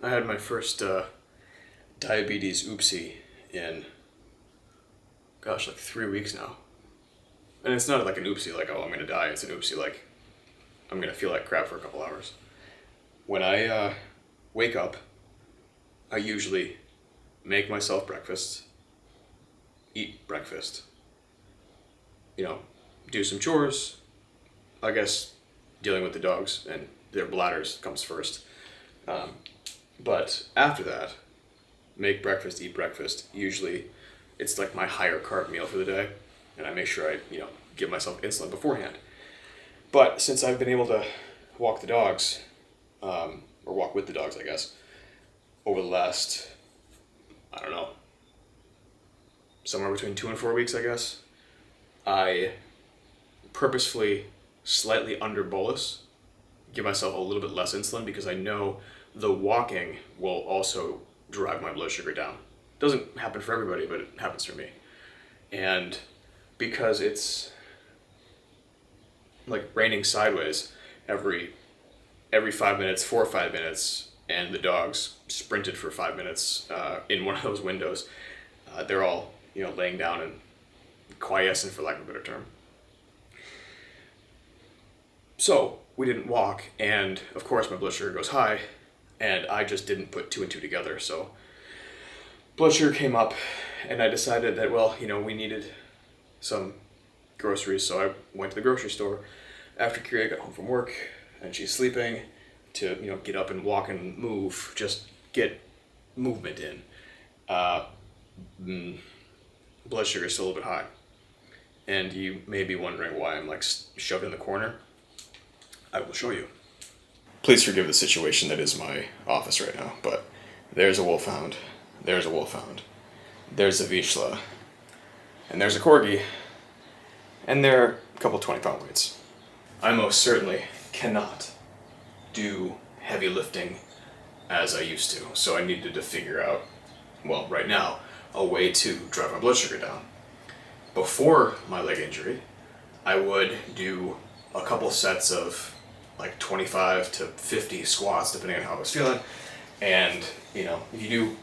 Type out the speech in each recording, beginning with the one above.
I had my first diabetes oopsie in, gosh, like 3 weeks now. And it's not like an oopsie like, oh, I'm going to die. It's an oopsie like, I'm going to feel like crap for a couple hours. When I wake up, I usually make myself breakfast, eat breakfast, you know, do some chores. I guess dealing with the dogs and their bladders comes first. But after that, make breakfast, eat breakfast. Usually it's like my higher carb meal for the day. And I make sure I, give myself insulin beforehand. But since I've been able to walk the dogs, or walk with the dogs, I guess, over the last, I don't know, somewhere between 2 and 4 weeks, I guess, I purposefully slightly under bolus, give myself a little bit less insulin because I know the walking will also drive my blood sugar down. Doesn't happen for everybody, but it happens for me. And because it's like raining sideways every 5 minutes, 4 or 5 minutes, and the dogs sprinted for 5 minutes in one of those windows, they're all laying down and quiescent, for lack of a better term. So we didn't walk, and of course my blood sugar goes high, and I just didn't put two and two together. So blood sugar came up, and I decided that, we needed some groceries. So I went to the grocery store after Kira got home from work, and she's sleeping, to get up and walk and move, just get movement in. Blood sugar is still a little bit high, and you may be wondering why I'm like shoved in the corner. I will show you. Please forgive the situation that is my office right now, but there's a wolfhound, there's a wolfhound, there's a Vizsla, and there's a Corgi, and there are a couple 20-pound weights. I most certainly cannot do heavy lifting as I used to, so I needed to figure out, right now, a way to drive my blood sugar down. Before my leg injury, I would do a couple sets of like 25 to 50 squats, depending on how I was feeling. And, if you do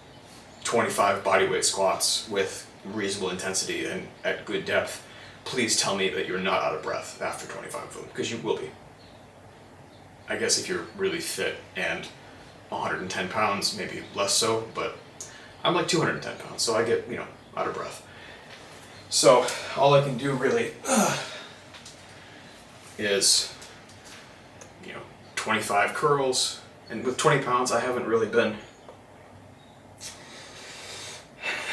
25 bodyweight squats with reasonable intensity and at good depth, please tell me that you're not out of breath after 25 of them, because you will be. I guess if you're really fit and 110 pounds, maybe less so, but I'm like 210 pounds, so I get, out of breath. So all I can do really is 25 curls, and with 20 pounds I haven't really been,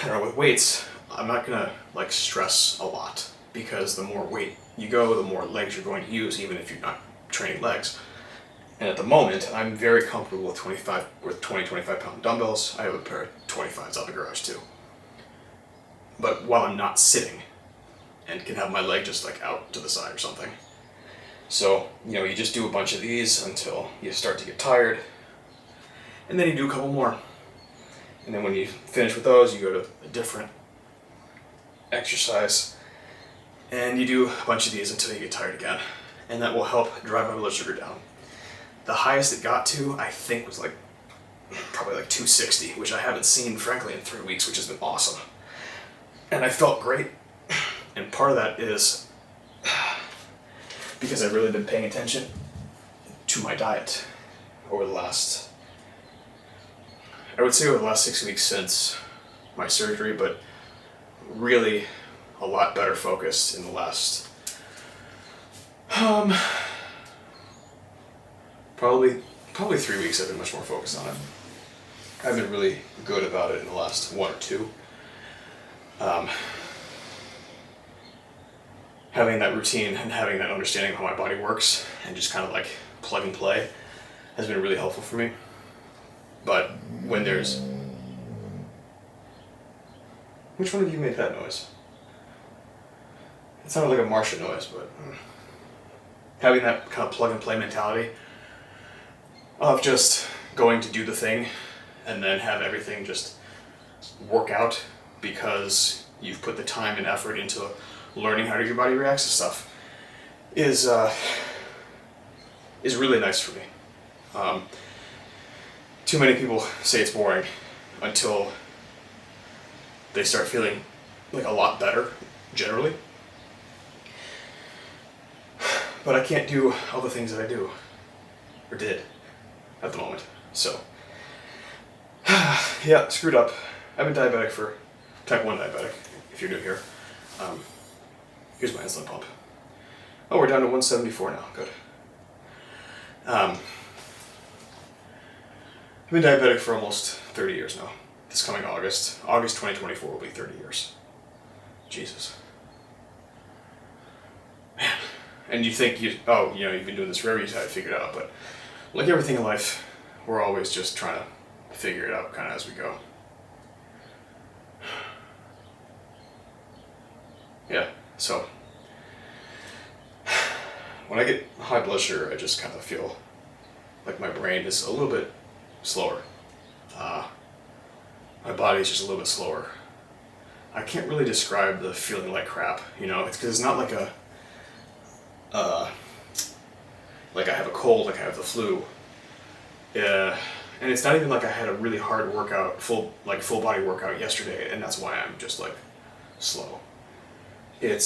with weights I'm not gonna stress a lot, because the more weight you go, the more legs you're going to use, even if you're not training legs. And at the moment I'm very comfortable with 25 pound dumbbells. I have a pair of 25s out in the garage too. But while I'm not sitting and can have my leg just out to the side or something. So, you just do a bunch of these until you start to get tired, and then you do a couple more. And then when you finish with those, you go to a different exercise, and you do a bunch of these until you get tired again. And that will help drive my blood sugar down. The highest it got to, I think, was probably 260, which I haven't seen, frankly, in 3 weeks, which has been awesome. And I felt great. And part of that is because I've really been paying attention to my diet over the last, I would say over the last 6 weeks since my surgery, but really a lot better focused in the last, probably 3 weeks. I've been much more focused on it. I've been really good about it in the last 1 or 2. Having that routine and having that understanding of how my body works and just kind of plug and play has been really helpful for me. But when there's... Which one of you made that noise? It sounded like a Martian noise, but... Having that kind of plug and play mentality of just going to do the thing and then have everything just work out because you've put the time and effort into learning how your body reacts to stuff is really nice for me. too many people say it's boring until they start feeling like a lot better, generally. But I can't do all the things that I do, or did, at the moment. So, yeah, screwed up. I've been diabetic for, type 1 diabetic, if you're new here. Here's my insulin pump. Oh, we're down to 174 now, good. I've been diabetic for almost 30 years now. This coming August 2024 will be 30 years. Jesus. Man. And you think you've been doing this forever, you have it figured out, but like everything in life, we're always just trying to figure it out kind of as we go. Yeah, so when I get high blood sugar, I just kind of feel like my brain is a little bit slower. My body's just a little bit slower. I can't really describe the feeling like crap, it's because it's not like like I have a cold, like I have the flu. And it's not even like I had a really hard workout, full body workout yesterday, and that's why I'm just like slow. The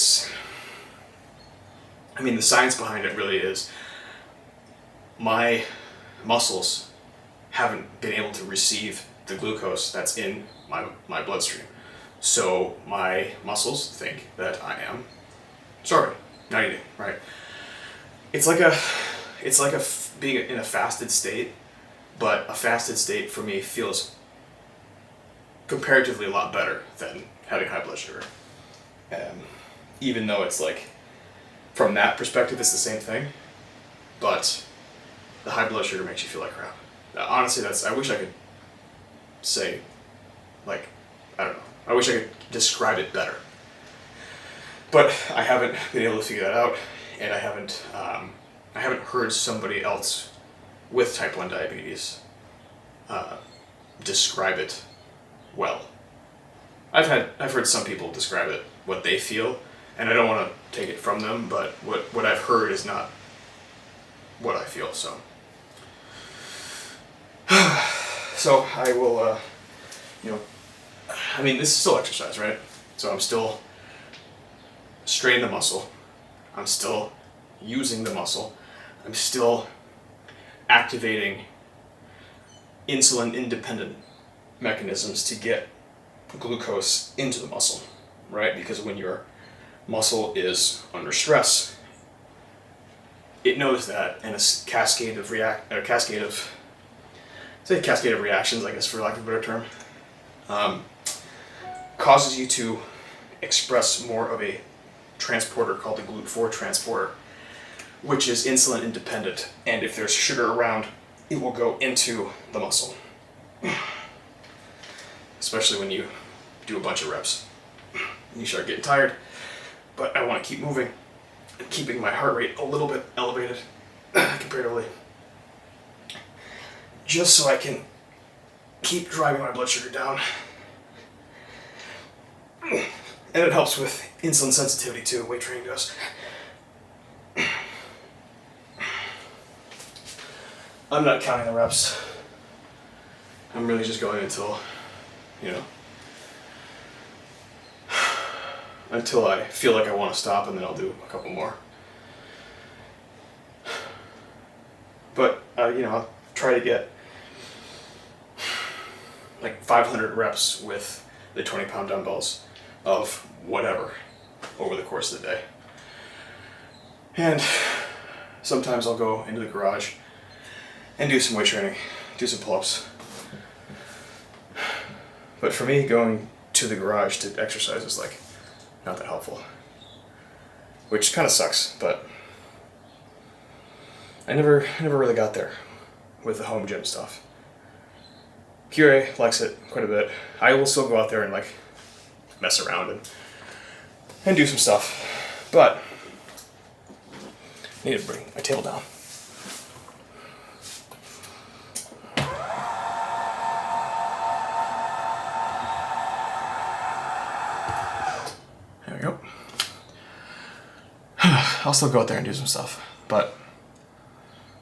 science behind it really is my muscles haven't been able to receive the glucose that's in my bloodstream. So my muscles think that I am starving, not eating, right? It's like being in a fasted state, but a fasted state for me feels comparatively a lot better than having high blood sugar. Even though it's like, from that perspective, it's the same thing, but the high blood sugar makes you feel like crap. Honestly, I wish I could say, I don't know, I wish I could describe it better. But I haven't been able to figure that out, and I haven't heard somebody else with type 1 diabetes describe it well. I've heard some people describe it, what they feel, and I don't want to take it from them, but what I've heard is not what I feel, so. So I will, this is still exercise, right? So I'm still straining the muscle. I'm still using the muscle. I'm still activating insulin-independent mechanisms to get glucose into the muscle, right? Because when your muscle is under stress, it knows that, and a cascade of reactions, I guess, for lack of a better term, causes you to express more of a transporter called the GLUT4 transporter, which is insulin independent, and if there's sugar around, it will go into the muscle. Especially when you do a bunch of reps. And you start getting tired, but I want to keep moving and keeping my heart rate a little bit elevated comparatively, just so I can keep driving my blood sugar down. And it helps with insulin sensitivity too, weight training does. I'm not counting the reps. I'm really just going until I feel like I want to stop, and then I'll do a couple more. But, I'll try to get like 500 reps with the 20-pound dumbbells of whatever over the course of the day. And sometimes I'll go into the garage and do some weight training, do some pull-ups. But for me, going to the garage to exercise is not that helpful. Which kind of sucks, but I never really got there with the home gym stuff. Puree likes it quite a bit. I will still go out there and mess around and do some stuff, but I need to bring my table down. There we go. I'll still go out there and do some stuff, but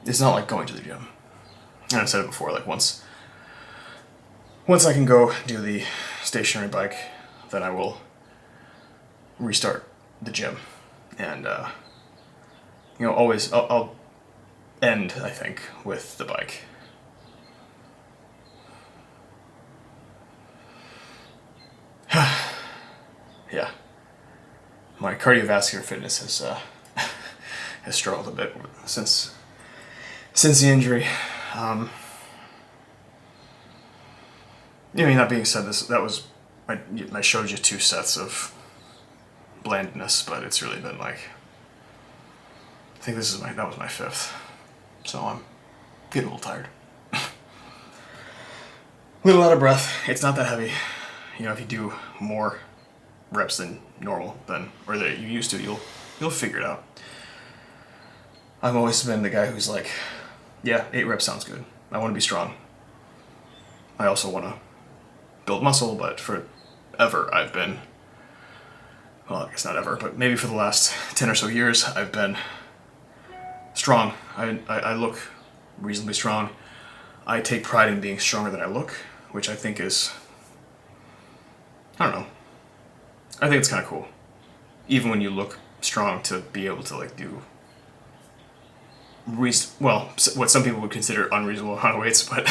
it's not like going to the gym. And I said it before, once once I can go do the stationary bike, then I will restart the gym. And, always, I'll end, I think, with the bike. Yeah. My cardiovascular fitness has struggled a bit since the injury. That being said, I showed you 2 sets of blandness, but it's really been like, I think that was my 5th, so I'm getting a little tired. A little out of breath. It's not that heavy. If you do more reps than normal, or that you used to, you'll figure it out. I've always been the guy who's like, yeah, 8 reps sounds good. I want to be strong. I also want to build muscle, but forever I've been, well, I guess not ever, but maybe for the last 10 or so years, I've been strong. I look reasonably strong. I take pride in being stronger than I look, which I think is, I don't know, I think it's kind of cool. Even when you look strong, to be able to like do what some people would consider unreasonable amount of weights, but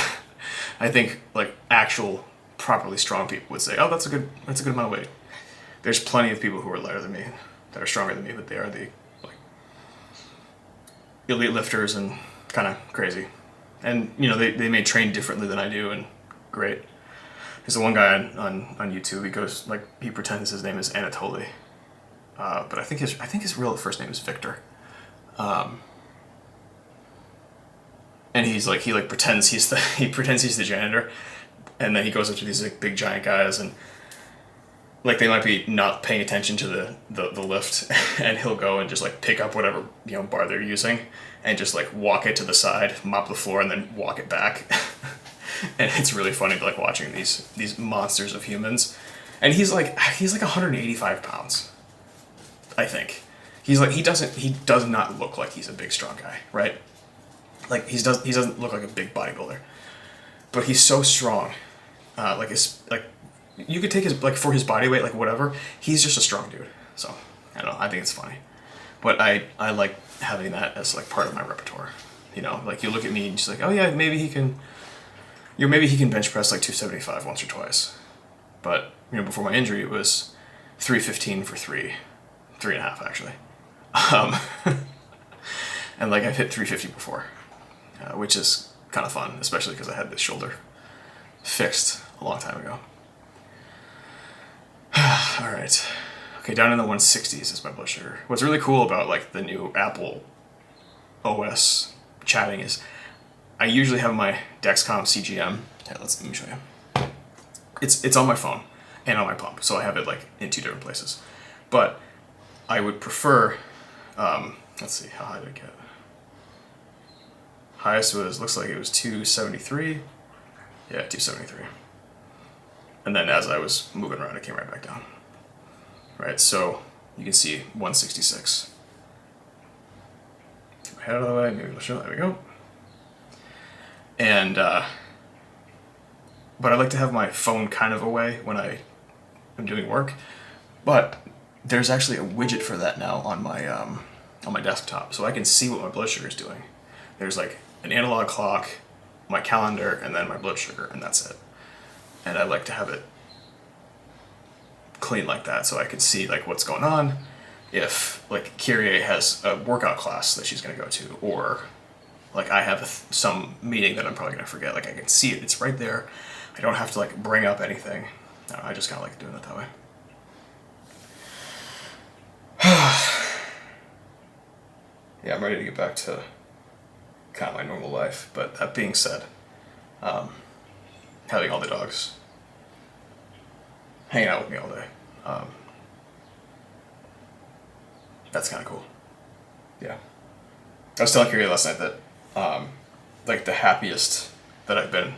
I think like actual properly strong people would say, oh, that's a good amount of weight. There's plenty of people who are lighter than me, that are stronger than me, but they are the like elite lifters and kind of crazy. And they may train differently than I do, and great. There's the one guy on YouTube. He goes like, he pretends his name is Anatoly, but I think his real first name is Victor. And he's like, he pretends he's the janitor, and then he goes up to these like big giant guys, and like they might be not paying attention to the lift, and he'll go and just like pick up whatever bar they're using, and just like walk it to the side, mop the floor, and then walk it back. And it's really funny like watching these monsters of humans. And he's like 185 pounds, I think. He does not look like he's a big strong guy, right? Like he doesn't look like a big bodybuilder, but he's so strong. You could take his like for his body weight, like whatever. He's just a strong dude. So I don't know. I think it's funny, but I like having that as like part of my repertoire. Like you look at me and just like, oh yeah, maybe he can bench press like 275 once or twice. But before my injury, it was 315 for 3.5 actually. And like I've hit 350 before. Which is kind of fun, especially because I had this shoulder fixed a long time ago. All right. Okay, down in the 160s is my blood sugar. What's really cool about like the new Apple OS chatting is I usually have my Dexcom CGM. Here, let me show you. It's on my phone and on my pump, so I have it like in 2 different places. But I would prefer, let's see, how high did it get? Highest looks like it was 273. Yeah, 273. And then as I was moving around, it came right back down. Right, so you can see 166. Get my head out of the way, maybe I'll show, there we go. And, but I like to have my phone kind of away when I am doing work. But there's actually a widget for that now on my desktop, so I can see what my blood sugar is doing. There's like an analog clock, my calendar, and then my blood sugar, and that's it. And I like to have it clean like that, so I can see like what's going on. If like Kyrie has a workout class that she's gonna go to, or like I have some meeting that I'm probably gonna forget, like I can see it, it's right there. I don't have to like bring up anything. No, I just kind of like doing it that way. Yeah, I'm ready to get back to kind of my normal life. But that being said, having all the dogs hanging out with me all day, that's kind of cool. Yeah. I was telling Kyrie last night that like the happiest that I've been,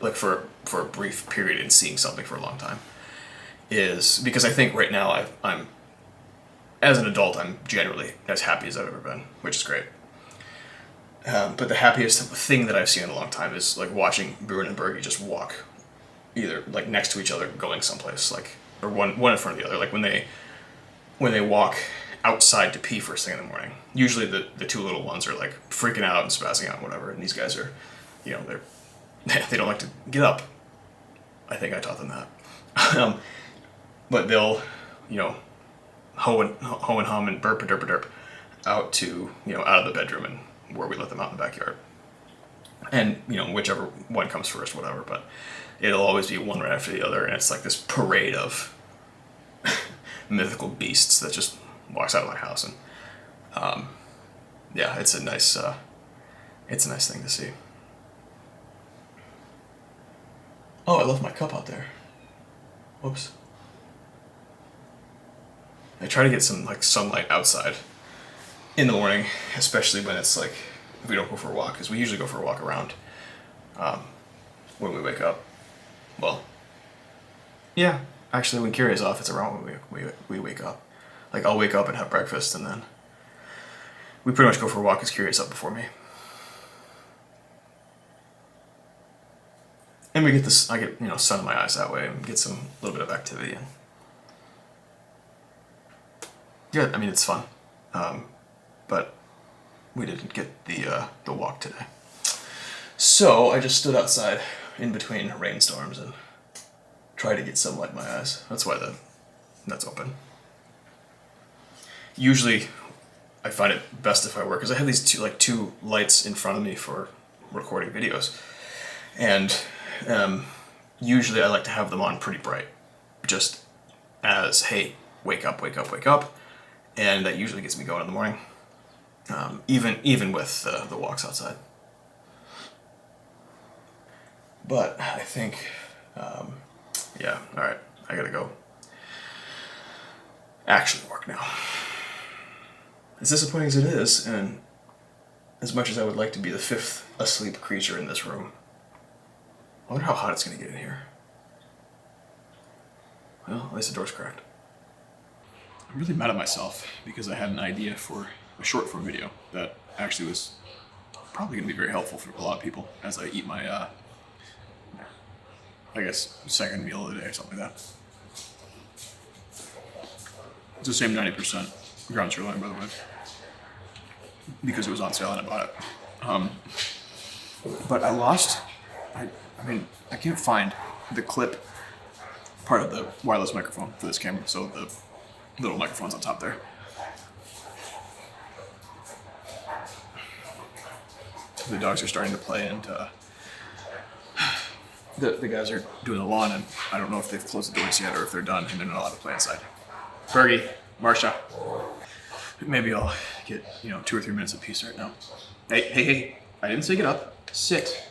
like for a brief period in seeing something for a long time, is because I think right now I'm as an adult, I'm generally as happy as I've ever been, which is great. But the happiest thing that I've seen in a long time is like watching Bruin and Bergie just walk either like next to each other going someplace, like, or one in front of the other. Like when they walk outside to pee first thing in the morning, usually the two little ones are like freaking out and spazzing out and whatever, and these guys are, you know, they don't like to get up. I think I taught them that. But they'll, you know, hoe and hum and burp and derp and derp out to, you know, out of the bedroom and where we let them out in the backyard. And, you know, whichever one comes first, whatever, but it'll always be one right after the other, and it's like this parade of mythical beasts that just walks out of my house. And yeah, it's a nice thing to see. Oh, I left my cup out there. Whoops. I try to get some like sunlight outside in the morning, especially when it's like, if we don't go for a walk, because we usually go for a walk around when we wake up. Well, yeah, actually when Kiria's off, it's around when we wake up. Like I'll wake up and have breakfast, and then we pretty much go for a walk because Kiria's up before me. And we get this, I get, you know, sun in my eyes that way, and get some little bit of activity in. Yeah, I mean, it's fun. But we didn't get the walk today. So I just stood outside in between rainstorms and tried to get sunlight in my eyes. That's why that's open. Usually I find it best if I work, because I have these two lights in front of me for recording videos. And usually I like to have them on pretty bright, just as, hey, wake up, wake up, wake up. And that usually gets me going in the morning, even with the walks outside. But I think, yeah, all right, I gotta go actually work now. As disappointing as it is, and as much as I would like to be the fifth asleep creature in this room, I wonder how hot it's gonna get in here. Well, at least the door's cracked. I'm really mad at myself because I had an idea for a short form video that actually was probably going to be very helpful for a lot of people as I eat my, I guess, second meal of the day or something like that. It's the same 90% ground sirloin, by the way, because it was on sale and I bought it. But I lost, I mean, I can't find the clip part of the wireless microphone for this camera, so the little microphone's on top there. The dogs are starting to play, and the guys are doing the lawn, and I don't know if they've closed the doors yet or if they're done and they're not allowed to play inside. Fergie, Marsha, maybe I'll get 2 or 3 minutes of peace right now. Hey! I didn't say get up. Sit.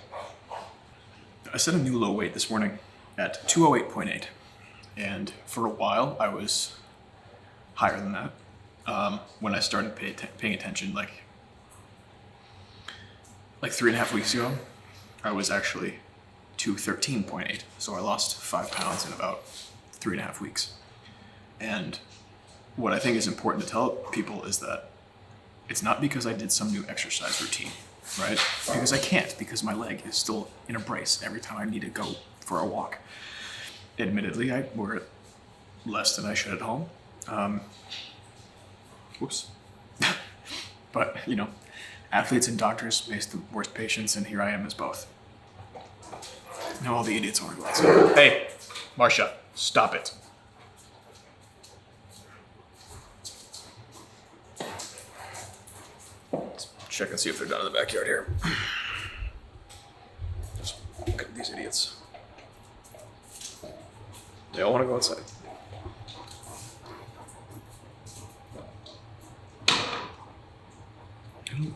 I set a new low weight this morning at 208.8, and for a while I was higher than that. When I started paying attention, like 3.5 weeks ago, I was actually 213.8. So I lost 5 pounds in about 3.5 weeks. And what I think is important to tell people is that it's not because I did some new exercise routine, right? Because I can't, because my leg is still in a brace every time I need to go for a walk. Admittedly, I wear it less than I should at home. Whoops. But, athletes and doctors face the worst patients, and here I am as both. Now all the idiots want to go outside. Hey, Marsha, stop it. Let's check and see if they're done in the backyard here. Just look at these idiots. They all want to go outside.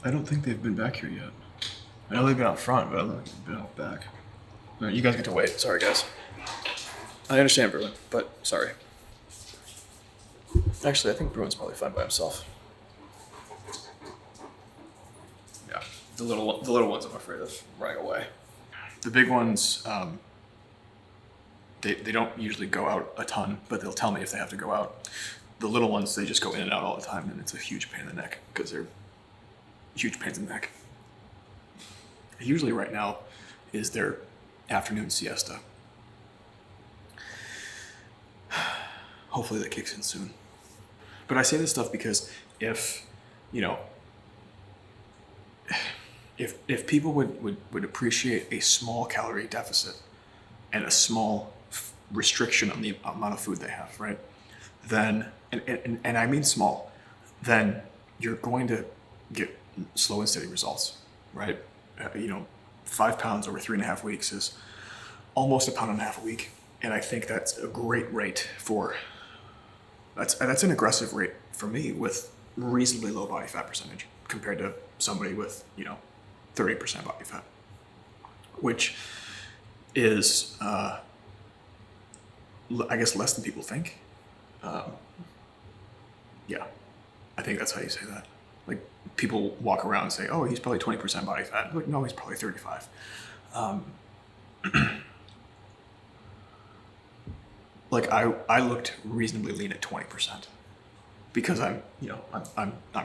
I don't think they've been back here yet. I know they've been out front, but I don't think they've been out back. All right, you guys get to wait. Sorry, guys. I understand, Bruin, but sorry. Actually, I think Bruin's probably fine by himself. Yeah, the little ones I'm afraid of running away. The big ones, they don't usually go out a ton, but they'll tell me if they have to go out. The little ones, they just go in and out all the time, and it's a huge pain in the neck because they're huge pains in the neck. Usually right now is their afternoon siesta. hopefully that kicks in soon. But I say this stuff because if, you know, if people would appreciate a small calorie deficit and a small restriction on the amount of food they have, right? Then, and I mean small, then you're going to get slow and steady results, right? 5 pounds over 3.5 weeks is almost 1.5 pounds a week. And I think that's a great rate that's an aggressive rate for me with reasonably low body fat percentage compared to somebody with, 30% body fat, which is, I guess, less than people think. Yeah, I think that's how you say that. Like, people walk around and say, oh, he's probably 20% body fat. Like, no, he's probably 35. Like, I looked reasonably lean at 20% because I'm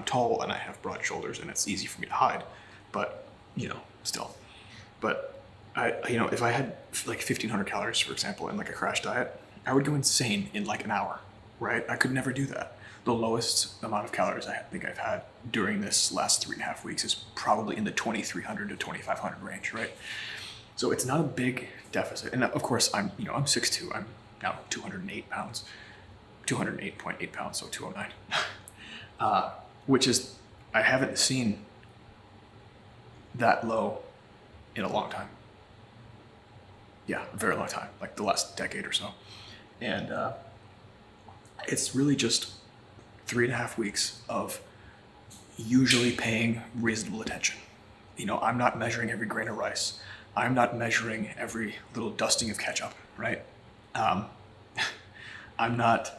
tall and I have broad shoulders and it's easy for me to hide, but still. But if I had like 1,500 calories, for example, in like a crash diet, I would go insane in like an hour, right? I could never do that. The lowest amount of calories I think I've had during this last 3.5 weeks is probably in the 2,300 to 2,500 range, right? So it's not a big deficit. And of course, I'm 6'2", I'm now 208 pounds, 208.8 pounds, so 209, which is, I haven't seen that low in a long time. Yeah, a very long time, like the last decade or so. And it's really just 3.5 weeks of usually paying reasonable attention. I'm not measuring every grain of rice. I'm not measuring every little dusting of ketchup, right? I'm not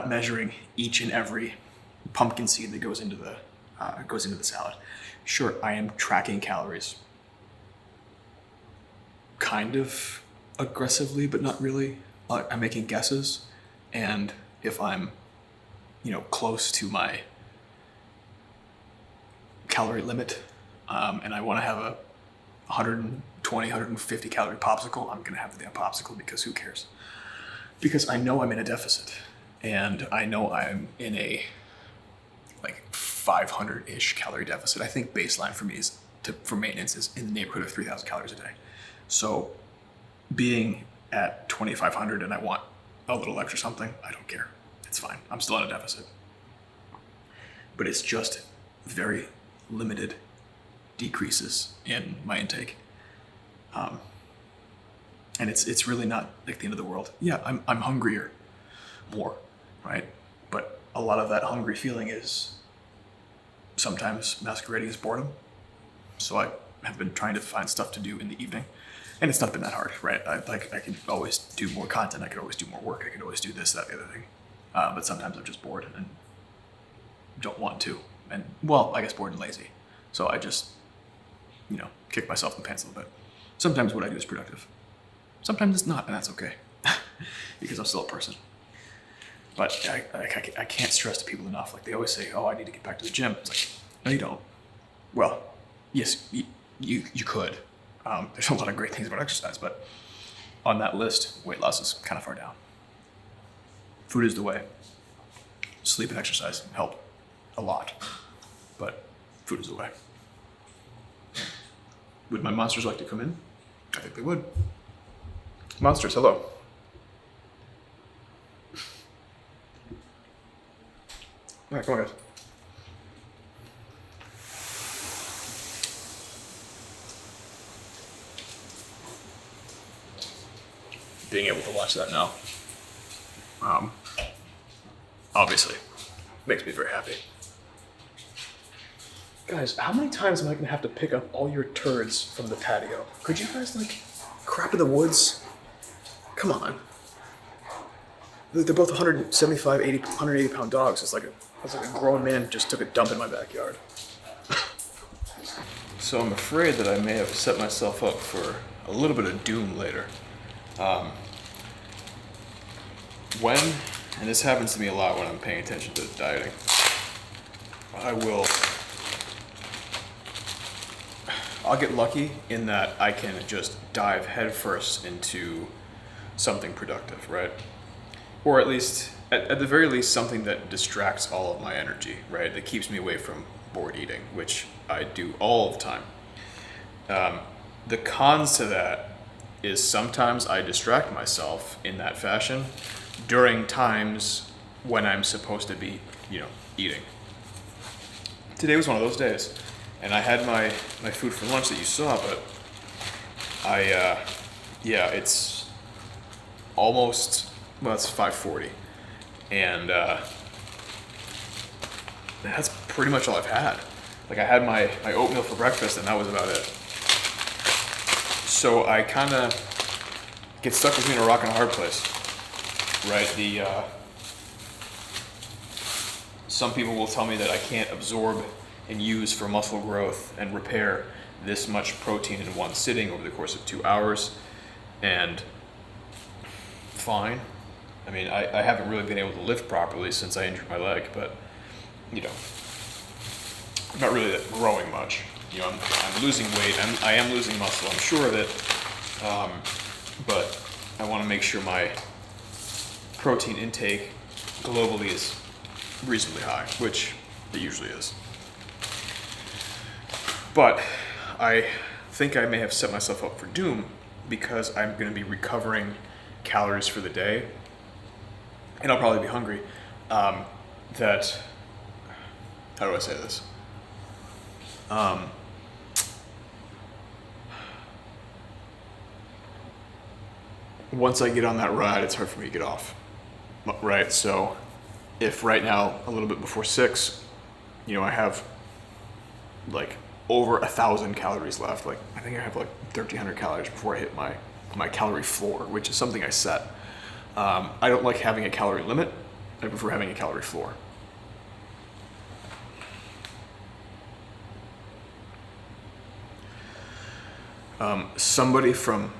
measuring each and every pumpkin seed that goes into the salad. Sure, I am tracking calories kind of aggressively, but not really. I'm making guesses, and if I'm, close to my calorie limit, and I want to have a 120, 150 calorie popsicle, I'm going to have the damn popsicle because who cares? Because I know I'm in a deficit, and I know I'm in a like 500-ish calorie deficit. I think baseline for me for maintenance is in the neighborhood of 3,000 calories a day. So being at 2,500 and I want a little extra something, I don't care. It's fine. I'm still in a deficit. But it's just very limited decreases in my intake. And it's really not like the end of the world. Yeah, I'm hungrier more, right? But a lot of that hungry feeling is sometimes masquerading as boredom. So I have been trying to find stuff to do in the evening. And it's not been that hard, right? I could always do more content. I could always do more work. I could always do this, that, the other thing. But sometimes I'm just bored and don't want to. And, well, I guess bored and lazy. So I just, kick myself in the pants a little bit. Sometimes what I do is productive. Sometimes it's not, and that's okay. Because I'm still a person. But I can't stress to people enough. Like, they always say, oh, I need to get back to the gym. It's like, no, you don't. Well, yes, you could. There's a lot of great things about exercise, but on that list, weight loss is kind of far down. Food is the way. Sleep and exercise help a lot, but food is the way. Would my monsters like to come in? I think they would. Monsters, hello. All right, come on, guys. Being able to watch that now, obviously, makes me very happy. Guys, how many times am I going to have to pick up all your turds from the patio? Could you guys, crap in the woods? Come on. They're both 180 pound dogs. It's like a grown man just took a dump in my backyard. So I'm afraid that I may have set myself up for a little bit of doom later. And this happens to me a lot when I'm paying attention to dieting, I'll get lucky in that I can just dive headfirst into something productive, right? or at least, at the very least, something that distracts all of my energy, right? That keeps me away from bored eating, which I do all the time. The cons to that is sometimes I distract myself in that fashion during times when I'm supposed to be, eating. Today was one of those days, and I had my food for lunch that you saw, but it's almost, well, it's 5:40, and that's pretty much all I've had. Like, I had my oatmeal for breakfast, and that was about it. So I kind of get stuck between a rock and a hard place, right? Some people will tell me that I can't absorb and use for muscle growth and repair this much protein in one sitting over the course of 2 hours, and fine. I mean, I haven't really been able to lift properly since I injured my leg, but, I'm not really growing much. I'm losing weight. I am losing muscle. I'm sure of it. But I want to make sure my protein intake globally is reasonably high, which it usually is. But I think I may have set myself up for doom because I'm going to be recovering calories for the day, and I'll probably be hungry. How do I say this? Once I get on that ride, it's hard for me to get off, right? So if right now, a little bit before 6, I have like over 1,000 calories left. Like, I think I have like 1,300 calories before I hit my calorie floor, which is something I set. I don't like having a calorie limit. I prefer having a calorie floor. Somebody from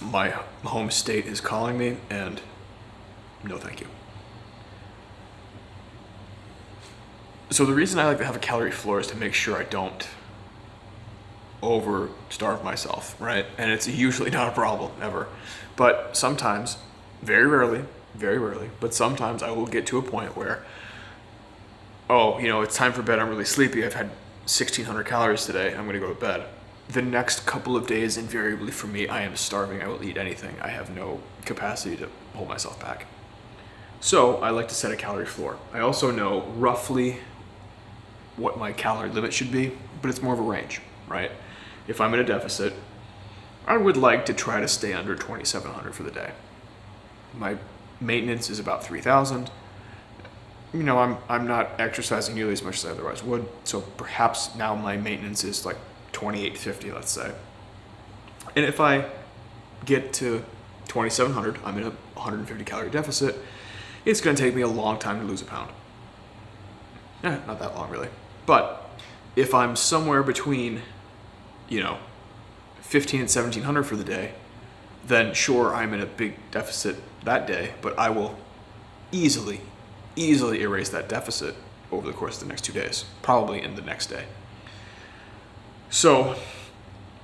my home state is calling me, and no thank you. So the reason I like to have a calorie floor is to make sure I don't over-starve myself, right? And it's usually not a problem, ever. But sometimes, very rarely, but sometimes I will get to a point where, it's time for bed, I'm really sleepy, I've had 1,600 calories today, I'm gonna go to bed. The next couple of days, invariably for me, I am starving. I will eat anything. I have no capacity to hold myself back. So I like to set a calorie floor. I also know roughly what my calorie limit should be, but it's more of a range, right? If I'm in a deficit, I would like to try to stay under 2,700 for the day. My maintenance is about 3,000. I'm not exercising nearly as much as I otherwise would, so perhaps now my maintenance is like 2,850, let's say. And if I get to 2,700, I'm in a 150 calorie deficit. It's going to take me a long time to lose a pound. Not that long, really. But if I'm somewhere between, 1,500 and 1,700 for the day, then sure, I'm in a big deficit that day, but I will easily erase that deficit over the course of the next 2 days, probably in the next day. So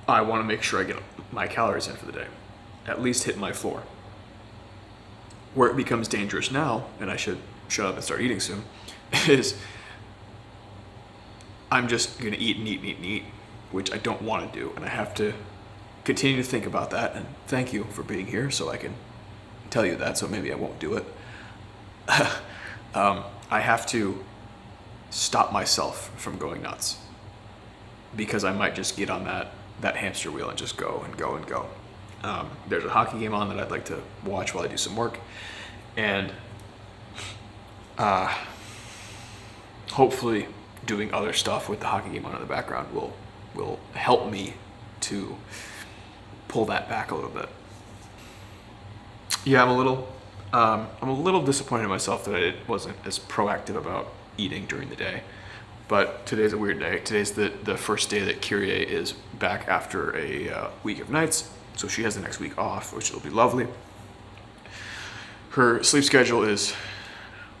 I want to make sure I get my calories in for the day, at least hit my floor. Where it becomes dangerous now, and I should shut up and start eating soon, is I'm just going to eat and eat and eat and eat, which I don't want to do. And I have to continue to think about that. And thank you for being here so I can tell you that, so maybe I won't do it. I have to stop myself from going nuts, because I might just get on that hamster wheel and just go and go and go. There's a hockey game on that I'd like to watch while I do some work, and hopefully doing other stuff with the hockey game on in the background will help me to pull that back a little bit. Yeah, I'm a little disappointed in myself that I wasn't as proactive about eating during the day. But today's a weird day. Today's the first day that Kyrie is back after a week of nights. So she has the next week off, which will be lovely. Her sleep schedule is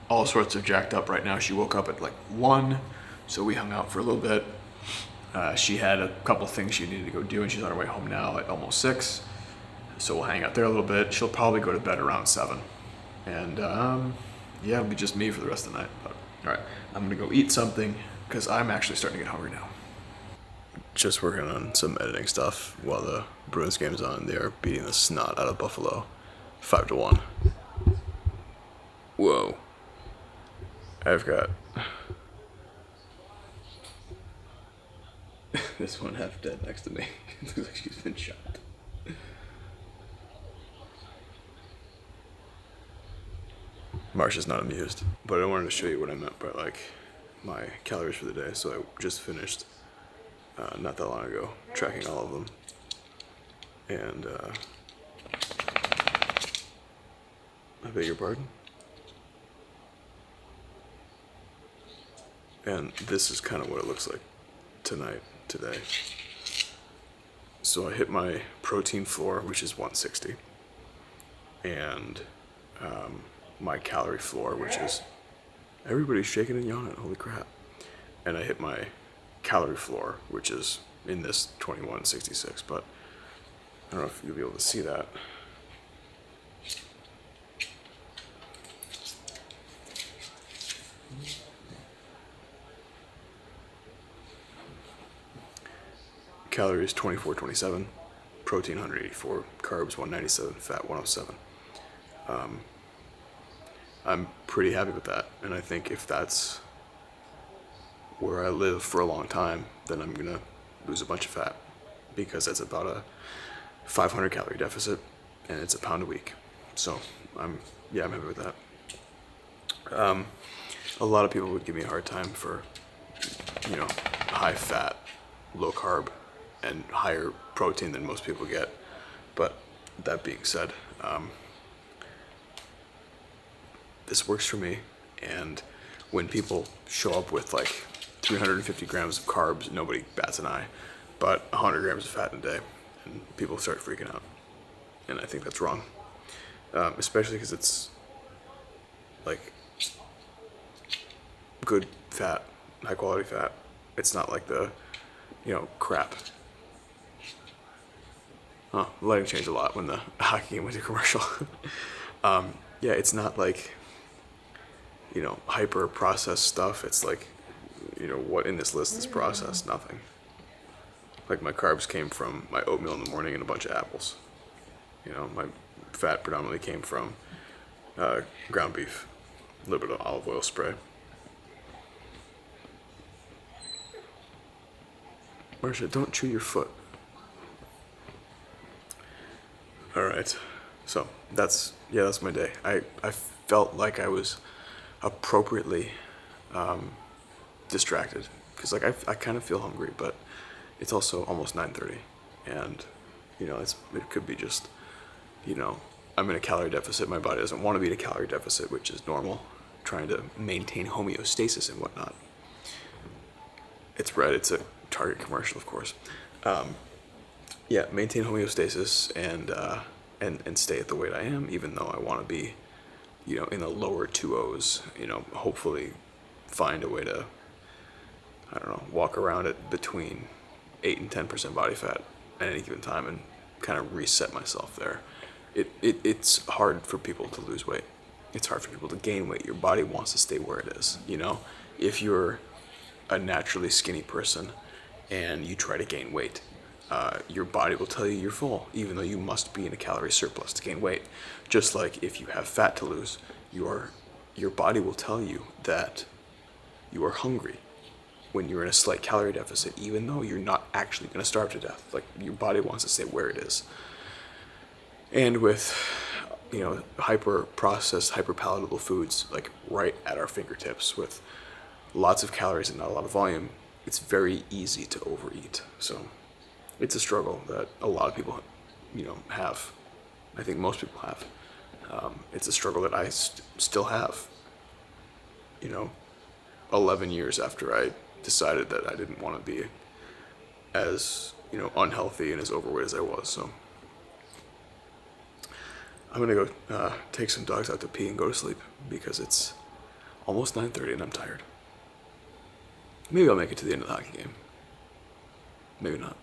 all sorts of jacked up right now. She woke up at like 1, so we hung out for a little bit. She had a couple things she needed to go do, and she's on her way home now at almost 6. So we'll hang out there a little bit. She'll probably go to bed around 7. And yeah, it'll be just me for the rest of the night. But all right, I'm gonna go eat something because I'm actually starting to get hungry now. Just working on some editing stuff while the Bruins game's on. They are beating the snot out of Buffalo, 5-1. Whoa. I've got this one half dead next to me. Looks like she's been shot. Marsha's not amused, but I wanted to show you what I meant by like my calories for the day. So I just finished not that long ago tracking all of them, and I beg your pardon. And this is kind of what it looks like today. So I hit my protein floor, which is 160, and my calorie floor, which is, everybody's shaking and yawning, holy crap. And I hit my calorie floor, which is in this 2166, but I don't know if you'll be able to see that. Calories 2427, protein 184, carbs 197, fat 107. I'm pretty happy with that, and I think if that's where I live for a long time, then I'm gonna lose a bunch of fat, because that's about a 500 calorie deficit, and it's a pound a week. So I'm happy with that. A lot of people would give me a hard time for, high fat, low carb, and higher protein than most people get. But that being said, this works for me. And when people show up with like 350 grams of carbs, nobody bats an eye. But 100 grams of fat in a day, and people start freaking out. And I think that's wrong. Especially because it's like good fat, high quality fat. It's not like the, crap. The lighting changed a lot when the hockey game went to commercial. It's not like, hyper processed stuff. It's like, what in this list is processed? Nothing. Like my carbs came from my oatmeal in the morning and a bunch of apples. My fat predominantly came from ground beef, a little bit of olive oil spray. Marsha, don't chew your foot. All right, so that's my day. I felt like I was appropriately distracted because like I kind of feel hungry, but it's also almost 9:30, and it could be just I'm in a calorie deficit. My body doesn't want to be in a calorie deficit, which is normal. Trying to maintain homeostasis and whatnot. It's right. It's a Target commercial, of course. Maintain homeostasis and stay at the weight I am, even though I want to be, in the lower 2Os. Hopefully find a way to, I don't know, walk around at between 8 and 10% body fat at any given time and kind of reset myself there. It's hard for people to lose weight. It's hard for people to gain weight. Your body wants to stay where it is. If you're a naturally skinny person and you try to gain weight, your body will tell you you're full, even though you must be in a calorie surplus to gain weight. Just like if you have fat to lose, your body will tell you that you are hungry when you're in a slight calorie deficit, even though you're not actually going to starve to death. Like your body wants to stay where it is. And with hyper processed, hyper palatable foods like right at our fingertips with lots of calories and not a lot of volume, it's very easy to overeat. So it's a struggle that a lot of people, have. I think most people have. It's a struggle that I still have. 11 years after I decided that I didn't want to be as, unhealthy and as overweight as I was. So I'm gonna go take some dogs out to pee and go to sleep because it's almost 9:30 and I'm tired. Maybe I'll make it to the end of the hockey game. Maybe not.